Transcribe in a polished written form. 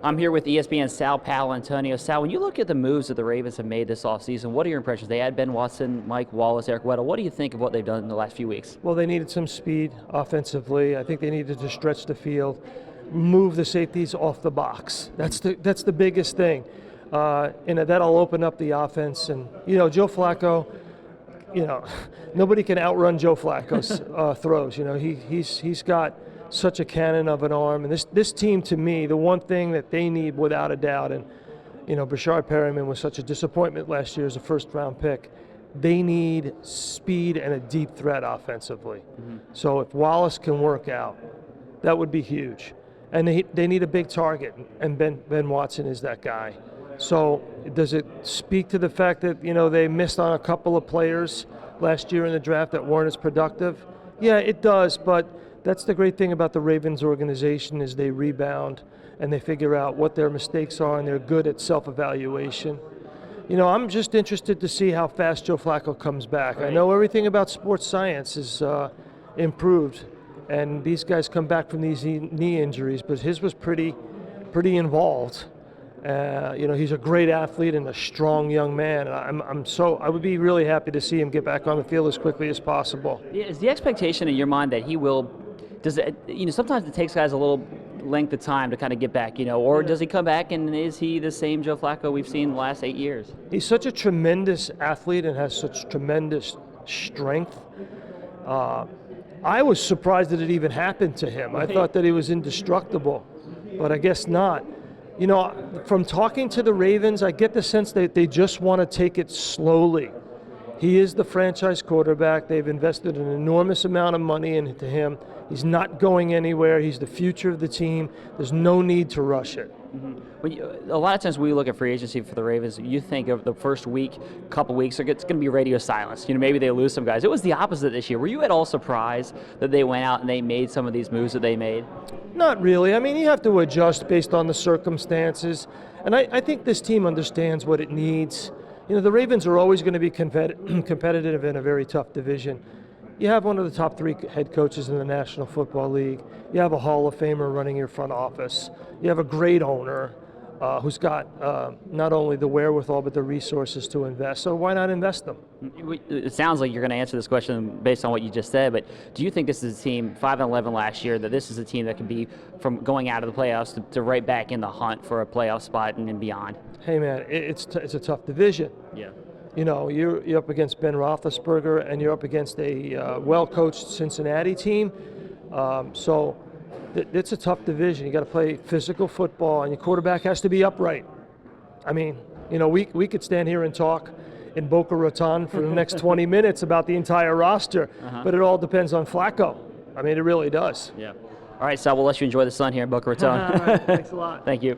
I'm here with ESPN's Sal Paolantonio. Sal, when you look at the moves that the Ravens have made this offseason, what are your impressions? They had Ben Watson, Mike Wallace, Eric Weddle. What do you think of what they've done in the last few weeks? Well, they needed some speed offensively. I think they needed to stretch the field, move the safeties off the box. That's the biggest thing. And that'll open up the offense. And, Joe Flacco, nobody can outrun Joe Flacco's throws. He's got such a cannon of an arm. And this team, to me, the one thing that they need without a doubt, and, Brashard Perryman was such a disappointment last year as a first-round pick, they need speed and a deep threat offensively. Mm-hmm. So if Wallace can work out, that would be huge. And they need a big target, and Ben Watson is that guy. So does it speak to the fact that, they missed on a couple of players last year in the draft that weren't as productive? Yeah, it does, but that's the great thing about the Ravens organization is they rebound and they figure out what their mistakes are, and they're good at self-evaluation. I'm just interested to see how fast Joe Flacco comes back. Right. I know everything about sports science is improved, and these guys come back from these knee injuries, but his was pretty involved. He's a great athlete and a strong young man. And I would be really happy to see him get back on the field as quickly as possible. Yeah, is the expectation in your mind that he will? Does it? Sometimes it takes guys a little length of time to kind of get back. Or does he come back and is he the same Joe Flacco we've seen the last 8 years? He's such a tremendous athlete and has such tremendous strength. I was surprised that it even happened to him. I thought that he was indestructible, but I guess not. From talking to the Ravens, I get the sense that they just want to take it slowly. He is the franchise quarterback. They've invested an enormous amount of money into him. He's not going anywhere. He's the future of the team. There's no need to rush it. Mm-hmm. A lot of times when we look at free agency for the Ravens, you think of the first couple weeks, it's going to be radio silence. Maybe they lose some guys. It was the opposite this year. Were you at all surprised that they went out and they made some of these moves that they made? Not really. I mean, you have to adjust based on the circumstances. And I think this team understands what it needs. The Ravens are always going to be competitive in a very tough division. You have one of the top 3 head coaches in the National Football League. You have a Hall of Famer running your front office. You have a great owner who's got not only the wherewithal but the resources to invest. So why not invest them? It sounds like you're going to answer this question based on what you just said, but do you think this is a team, 5-11 last year, that this is a team that can be from going out of the playoffs to right back in the hunt for a playoff spot and beyond? Hey, man, it's a tough division. Yeah. You're up against Ben Roethlisberger, and you're up against a well-coached Cincinnati team. So it's a tough division. You got to play physical football, and your quarterback has to be upright. I mean, we could stand here and talk in Boca Raton for the next 20 minutes about the entire roster, but it all depends on Flacco. I mean, it really does. Yeah. All right, Sal, we'll let you enjoy the sun here in Boca Raton. All right, thanks a lot. Thank you.